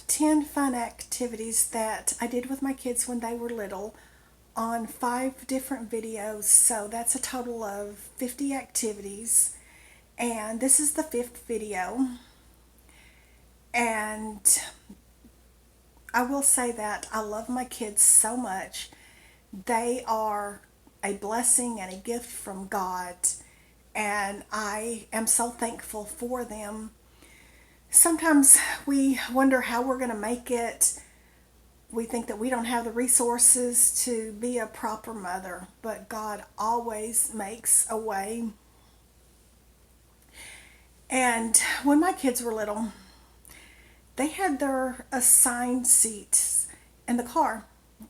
10 fun activities that I did with my kids when they were little on 5 different videos. So that's a total of 50 activities. And this is the 5th video. And I will say that I love my kids so much. They are a blessing and a gift from God. And I am so thankful for them. Sometimes we wonder how we're going to make it. We think that we don't have the resources to be a proper mother, but God always makes a way. And when my kids were little, they had their assigned seats in the car.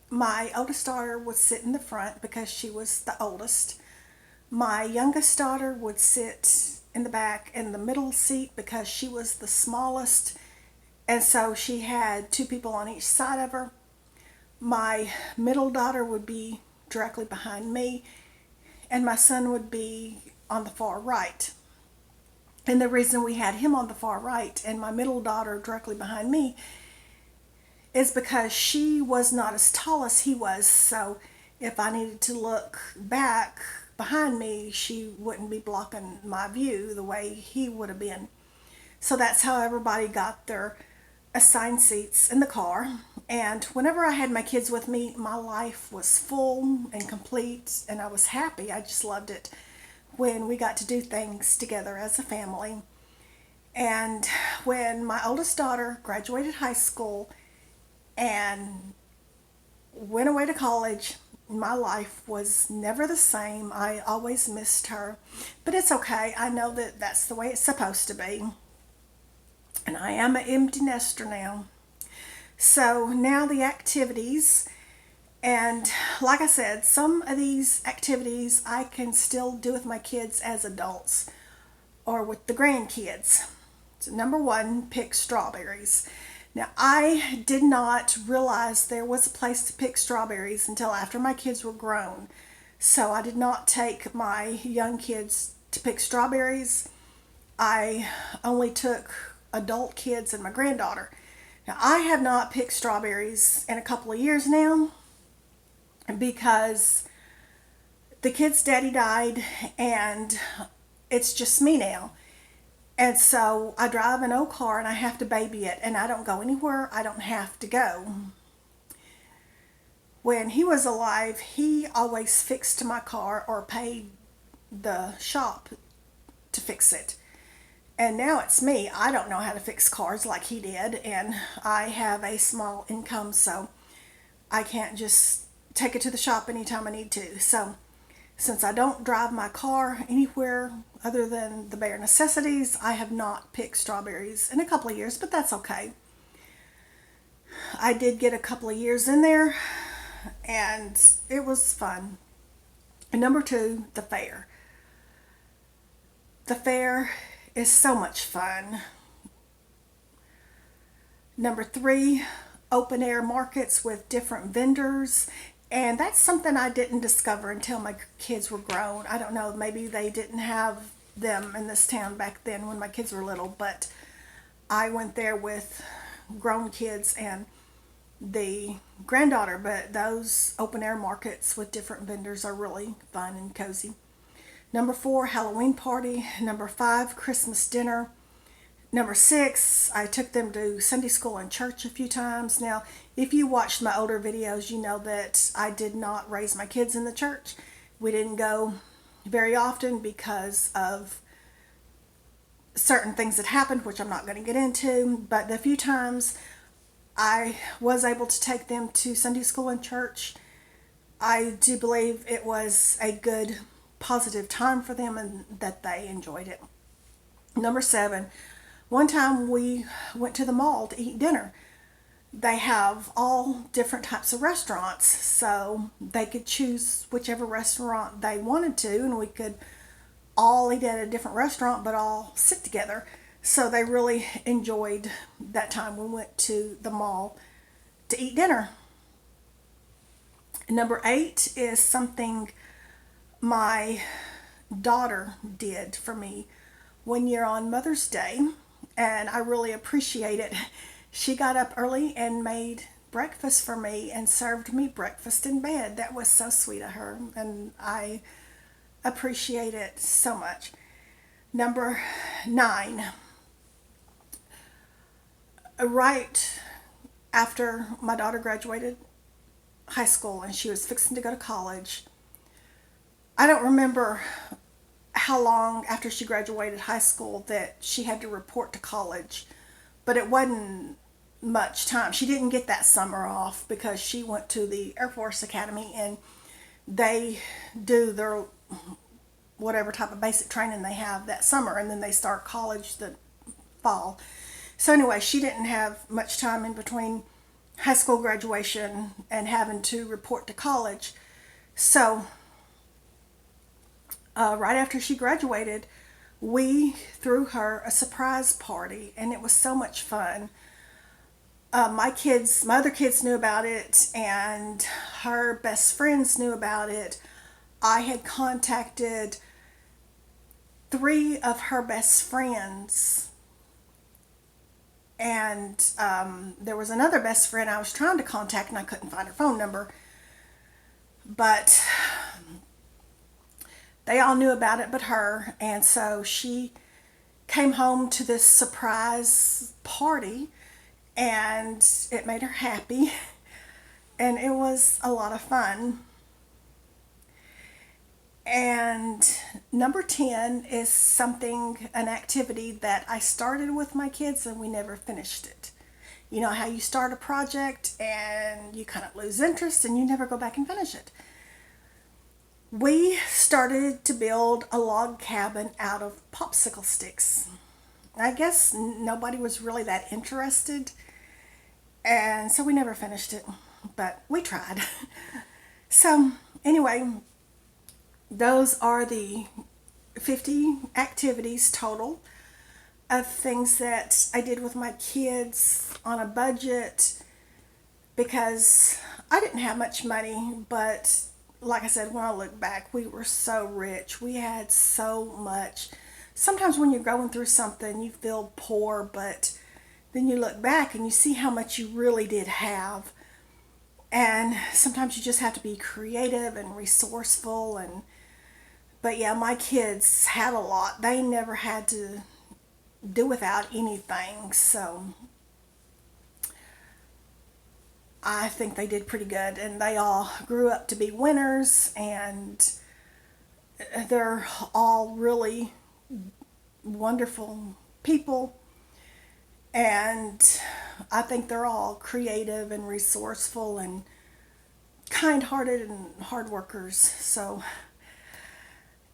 My oldest daughter would sit in the front because she was the oldest. My youngest daughter would sit in the back in the middle seat because she was the smallest, and so she had 2 people on each side of her. My middle daughter would be directly behind me, and my son would be on the far right. And the reason we had him on the far right and my middle daughter directly behind me is because she was not as tall as he was. So if I needed to look back behind me, she wouldn't be blocking my view the way he would have been. So that's how everybody got their assigned seats in the car. And whenever I had my kids with me, my life was full and complete, and I was happy. I just loved it when we got to do things together as a family. And when my oldest daughter graduated high school and went away to college, my life was never the same. I always missed her, but it's okay. I know that that's the way it's supposed to be. And I am an empty nester now. So now the activities, and like I said, some of these activities I can still do with my kids as adults or with the grandkids. So number 1, pick strawberries. Now, I did not realize there was a place to pick strawberries until after my kids were grown. So I did not take my young kids to pick strawberries. I only took adult kids and my granddaughter. Now, I have not picked strawberries in a couple of years now because the kid's daddy died and it's just me now. And so I drive an old car and I have to baby it, and I don't go anywhere I don't have to go. When he was alive, he always fixed my car or paid the shop to fix it. And now it's me. I don't know how to fix cars like he did, and I have a small income, so I can't just take it to the shop anytime I need to. So since I don't drive my car anywhere other than the bare necessities, I have not picked strawberries in a couple of years, but that's okay. I did get a couple of years in there, and it was fun. And number 2, the fair. The fair is so much fun. Number 3, open air markets with different vendors. And that's something I didn't discover until my kids were grown. I don't know, maybe they didn't have them in this town back then when my kids were little, but I went there with grown kids and the granddaughter. But those open air markets with different vendors are really fun and cozy. Number 4, Halloween party. Number 5, Christmas dinner. Number 6, I took them to Sunday school and church a few times. Now, if you watched my older videos, you know that I did not raise my kids in the church. We didn't go very often because of certain things that happened, which I'm not going to get into. But the few times I was able to take them to Sunday school and church, I do believe it was a good, positive time for them and that they enjoyed it. Number 7, one time we went to the mall to eat dinner. They have all different types of restaurants, so they could choose whichever restaurant they wanted to, and we could all eat at a different restaurant but all sit together. So they really enjoyed that time we went to the mall to eat dinner. Number 8 is something my daughter did for me one year on Mother's Day, and I really appreciate it. She got up early and made breakfast for me and served me breakfast in bed. That was so sweet of her, and I appreciate it so much. Number 9, right after my daughter graduated high school and she was fixing to go to college, I don't remember how long after she graduated high school that she had to report to college, but it wasn't much time. She didn't get that summer off because she went to the Air Force Academy and they do their whatever type of basic training they have that summer, and then they start college the fall. So anyway, she didn't have much time in between high school graduation and having to report to college. So right after she graduated, we threw her a surprise party, and it was so much fun. My other kids knew about it, and her best friends knew about it. I had contacted 3 of her best friends, and there was another best friend I was trying to contact, and I couldn't find her phone number. But they all knew about it but her, and so she came home to this surprise party, and it made her happy, and it was a lot of fun. And number 10 is an activity that I started with my kids and we never finished it. You know how you start a project and you kind of lose interest and you never go back and finish it. We started to build a log cabin out of popsicle sticks. I guess nobody was really that interested, and so we never finished it, but we tried. So, anyway, those are the 50 activities total of things that I did with my kids on a budget because I didn't have much money, but like I said, when I look back, we were so rich. We had so much. Sometimes when you're going through something, you feel poor, but then you look back and you see how much you really did have. And sometimes you just have to be creative and resourceful. But yeah, my kids had a lot. They never had to do without anything. So I think they did pretty good, and they all grew up to be winners, and they're all really wonderful people, and I think they're all creative and resourceful and kind-hearted and hard workers. So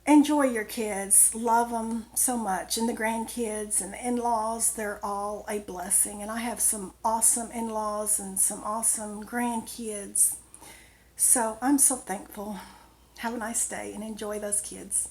enjoy your kids, love them so much, and the grandkids and the in-laws, they're all a blessing, and I have some awesome in-laws and some awesome grandkids, so I'm so thankful. Have a nice day and enjoy those kids.